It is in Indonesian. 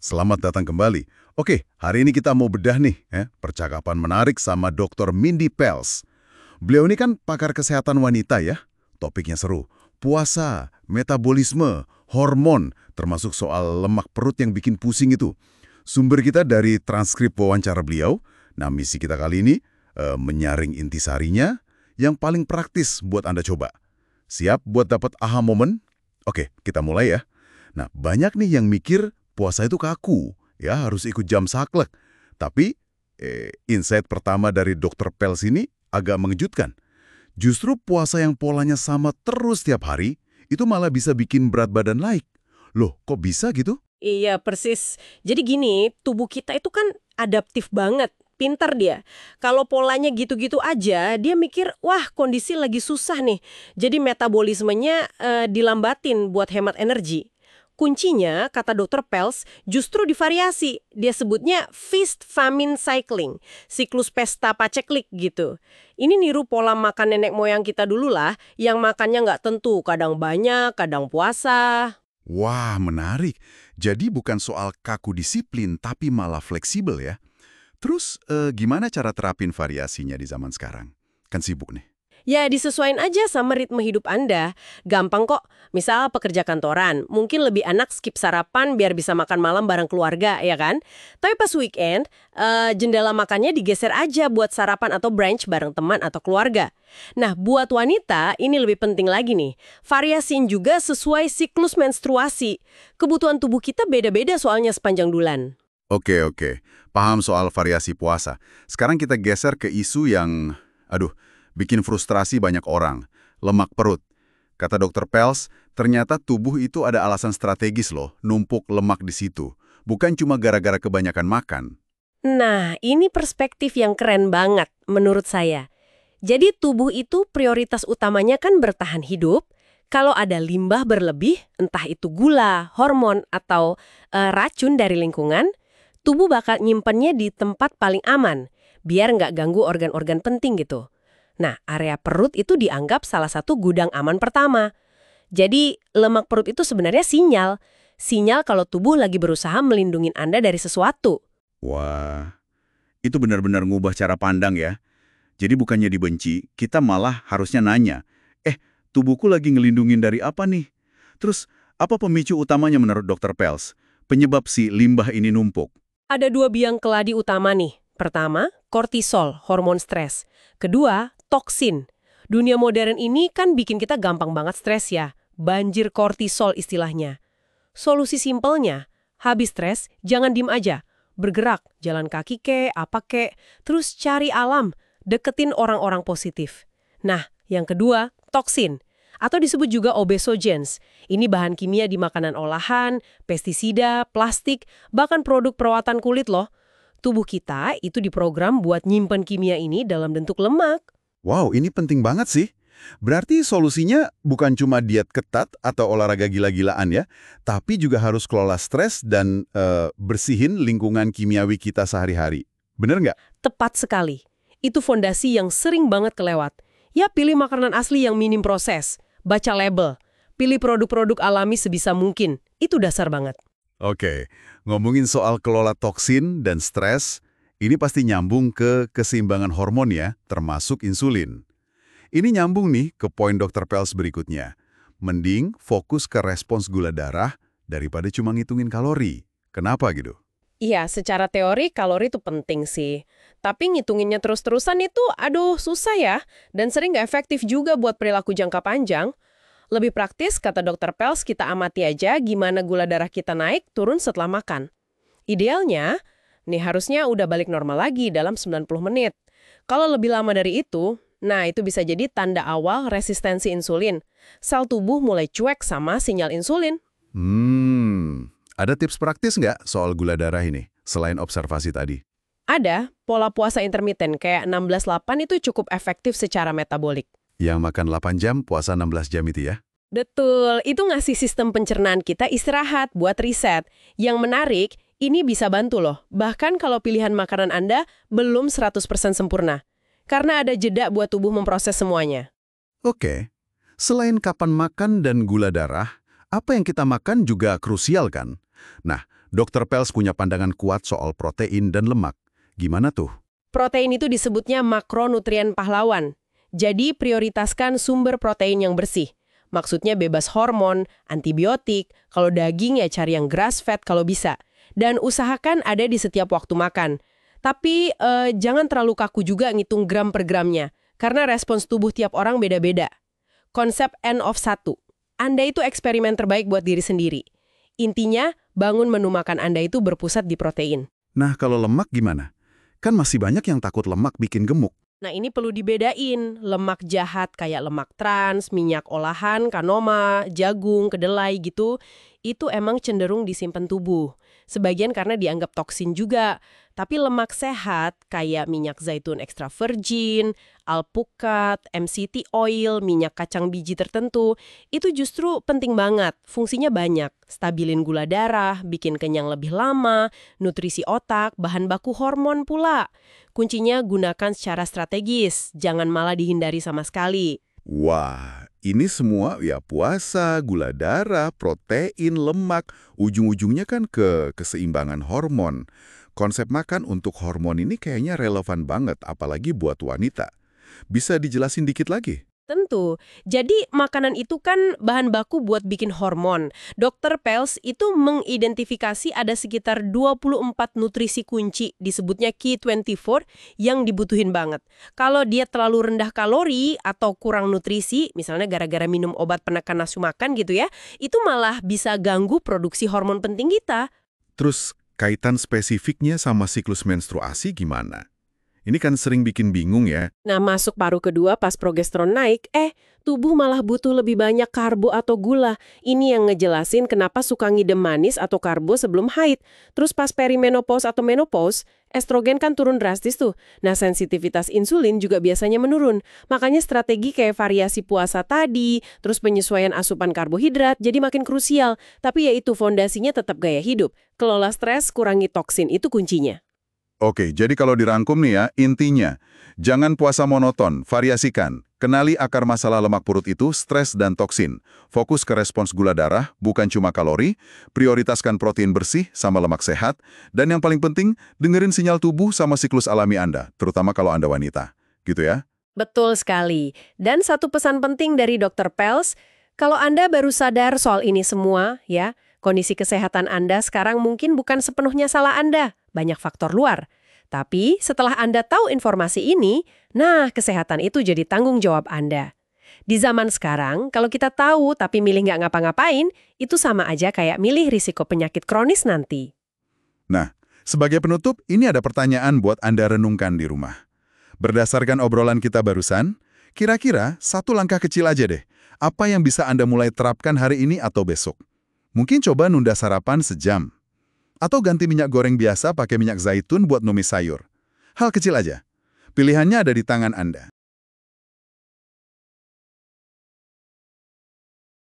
Selamat datang kembali. Oke, hari ini kita mau bedah nih, percakapan menarik sama Dr. Mindy Pelz. Beliau ini kan pakar kesehatan wanita ya. Topiknya seru. Puasa, metabolisme, hormon, termasuk soal lemak perut yang bikin pusing itu. Sumber kita dari transkrip wawancara beliau. Nah, misi kita kali ini menyaring intisarinya yang paling praktis buat Anda coba. Siap buat dapat aha moment? Oke, kita mulai ya. Nah, banyak nih yang mikir puasa itu kaku, ya harus ikut jam saklek. Tapi, insight pertama dari Dr. Pelz ini agak mengejutkan. Justru puasa yang polanya sama terus tiap hari, itu malah bisa bikin berat badan naik. Loh, kok bisa gitu? Iya, persis. Jadi gini, tubuh kita itu kan adaptif banget. Pinter dia. Kalau polanya gitu-gitu aja, dia mikir, wah kondisi lagi susah nih. Jadi metabolismenya dilambatin buat hemat energi. Kuncinya, kata Dr. Pelz, justru divariasi. Dia sebutnya feast-famine cycling, siklus pesta paceklik gitu. Ini niru pola makan nenek moyang kita dulu lah, yang makannya nggak tentu, kadang banyak, kadang puasa. Wah, menarik. Jadi bukan soal kaku disiplin, tapi malah fleksibel ya. Terus, gimana cara terapin variasinya di zaman sekarang? Kan sibuk nih. Ya, disesuaikan aja sama ritme hidup Anda. Gampang kok. Misal pekerja kantoran, mungkin lebih enak skip sarapan biar bisa makan malam bareng keluarga, ya kan? Tapi pas weekend, jendela makannya digeser aja buat sarapan atau brunch bareng teman atau keluarga. Nah, buat wanita, ini lebih penting lagi nih. Variasiin juga sesuai siklus menstruasi. Kebutuhan tubuh kita beda-beda soalnya sepanjang bulan. Oke. Paham soal variasi puasa. Sekarang kita geser ke isu yang, bikin frustrasi banyak orang. Lemak perut. Kata Dr. Pelz, ternyata tubuh itu ada alasan strategis loh, numpuk lemak di situ. Bukan cuma gara-gara kebanyakan makan. Nah, ini perspektif yang keren banget menurut saya. Jadi tubuh itu prioritas utamanya kan bertahan hidup. Kalau ada limbah berlebih, entah itu gula, hormon, atau racun dari lingkungan, tubuh bakal nyimpennya di tempat paling aman, biar nggak ganggu organ-organ penting gitu. Nah, area perut itu dianggap salah satu gudang aman pertama. Jadi, lemak perut itu sebenarnya sinyal. Sinyal kalau tubuh lagi berusaha melindungi Anda dari sesuatu. Wah, itu benar-benar ngubah cara pandang ya. Jadi bukannya dibenci, kita malah harusnya nanya, tubuhku lagi ngelindungin dari apa nih? Terus, apa pemicu utamanya menurut Dr. Pelz? Penyebab si limbah ini numpuk? Ada dua biang keladi utama nih. Pertama, kortisol, hormon stres. Kedua, toksin. Dunia modern ini kan bikin kita gampang banget stres ya. Banjir kortisol istilahnya. Solusi simpelnya, habis stres, jangan diem aja. Bergerak, jalan kaki apa terus cari alam, deketin orang-orang positif. Nah, yang kedua, toksin. Atau disebut juga obesogens. Ini bahan kimia di makanan olahan, pestisida, plastik, bahkan produk perawatan kulit loh. Tubuh kita itu diprogram buat nyimpen kimia ini dalam bentuk lemak. Wow, ini penting banget sih. Berarti solusinya bukan cuma diet ketat atau olahraga gila-gilaan ya, tapi juga harus kelola stres dan bersihin lingkungan kimiawi kita sehari-hari. Bener nggak? Tepat sekali. Itu fondasi yang sering banget kelewat. Ya, pilih makanan asli yang minim proses. Baca label. Pilih produk-produk alami sebisa mungkin. Itu dasar banget. Oke, ngomongin soal kelola toksin dan stres, ini pasti nyambung ke keseimbangan hormon ya, termasuk insulin. Ini nyambung nih ke poin Dr. Pelz berikutnya. Mending fokus ke respons gula darah daripada cuma ngitungin kalori. Kenapa gitu? Iya, secara teori kalori itu penting sih. Tapi ngitunginnya terus-terusan itu, susah ya. Dan sering nggak efektif juga buat perilaku jangka panjang. Lebih praktis, kata Dr. Pelz, kita amati aja gimana gula darah kita naik turun setelah makan. Idealnya, nih harusnya udah balik normal lagi dalam 90 menit. Kalau lebih lama dari itu, nah itu bisa jadi tanda awal resistensi insulin. Sel tubuh mulai cuek sama sinyal insulin. Ada tips praktis nggak soal gula darah ini, selain observasi tadi? Ada, pola puasa intermiten kayak 16-8 itu cukup efektif secara metabolik. Yang makan 8 jam, puasa 16 jam itu ya? Betul, itu ngasih sistem pencernaan kita istirahat buat riset. Yang menarik, ini bisa bantu loh, bahkan kalau pilihan makanan Anda belum 100% sempurna. Karena ada jeda buat tubuh memproses semuanya. Oke, selain kapan makan dan gula darah, apa yang kita makan juga krusial kan? Nah, Dr. Pels punya pandangan kuat soal protein dan lemak. Gimana tuh? Protein itu disebutnya makronutrien pahlawan. Jadi prioritaskan sumber protein yang bersih. Maksudnya bebas hormon, antibiotik, kalau daging ya cari yang grass fed kalau bisa. Dan usahakan ada di setiap waktu makan. Tapi jangan terlalu kaku juga ngitung gram per gramnya, karena respons tubuh tiap orang beda-beda. Konsep N of 1. Anda itu eksperimen terbaik buat diri sendiri. Intinya, bangun menu makan Anda itu berpusat di protein. Nah, kalau lemak gimana? Kan masih banyak yang takut lemak bikin gemuk. Nah, ini perlu dibedain. Lemak jahat kayak lemak trans, minyak olahan, kanoma, jagung, kedelai gitu, itu emang cenderung disimpan tubuh. Sebagian karena dianggap toksin juga. Tapi lemak sehat kayak minyak zaitun extra virgin, alpukat, MCT oil, minyak kacang biji tertentu, itu justru penting banget. Fungsinya banyak. Stabilin gula darah, bikin kenyang lebih lama, nutrisi otak, bahan baku hormon pula. Kuncinya gunakan secara strategis, jangan malah dihindari sama sekali. Wah, ini semua ya puasa, gula darah, protein, lemak. Ujung-ujungnya kan ke keseimbangan hormon. Konsep makan untuk hormon ini kayaknya relevan banget, apalagi buat wanita. Bisa dijelasin dikit lagi? Tentu. Jadi makanan itu kan bahan baku buat bikin hormon. Dr. Pels itu mengidentifikasi ada sekitar 24 nutrisi kunci, disebutnya Key 24, yang dibutuhin banget. Kalau dia terlalu rendah kalori atau kurang nutrisi, misalnya gara-gara minum obat penekan nafsu makan gitu ya, itu malah bisa ganggu produksi hormon penting kita. Terus kaitan spesifiknya sama siklus menstruasi gimana? Ini kan sering bikin bingung ya. Nah, masuk paruh kedua pas progesteron naik, tubuh malah butuh lebih banyak karbo atau gula. Ini yang ngejelasin kenapa suka ngidem manis atau karbo sebelum haid. Terus pas perimenopause atau menopause, estrogen kan turun drastis tuh. Nah, sensitivitas insulin juga biasanya menurun. Makanya strategi kayak variasi puasa tadi, terus penyesuaian asupan karbohidrat jadi makin krusial. Tapi ya itu fondasinya tetap gaya hidup. Kelola stres, kurangi toksin, itu kuncinya. Oke, jadi kalau dirangkum nih ya, intinya, jangan puasa monoton, variasikan. Kenali akar masalah lemak perut itu, stres dan toksin. Fokus ke respons gula darah, bukan cuma kalori, prioritaskan protein bersih sama lemak sehat, dan yang paling penting, dengerin sinyal tubuh sama siklus alami Anda, terutama kalau Anda wanita. Gitu ya? Betul sekali. Dan satu pesan penting dari Dr. Pels, kalau Anda baru sadar soal ini semua, ya, kondisi kesehatan Anda sekarang mungkin bukan sepenuhnya salah Anda. Banyak faktor luar. Tapi setelah Anda tahu informasi ini, nah kesehatan itu jadi tanggung jawab Anda. Di zaman sekarang, kalau kita tahu tapi milih nggak ngapa-ngapain, itu sama aja kayak milih risiko penyakit kronis nanti. Nah, sebagai penutup, ini ada pertanyaan buat Anda renungkan di rumah. Berdasarkan obrolan kita barusan, kira-kira satu langkah kecil aja deh. Apa yang bisa Anda mulai terapkan hari ini atau besok? Mungkin coba nunda sarapan sejam. Atau ganti minyak goreng biasa pakai minyak zaitun buat numis sayur. Hal kecil aja. Pilihannya ada di tangan Anda.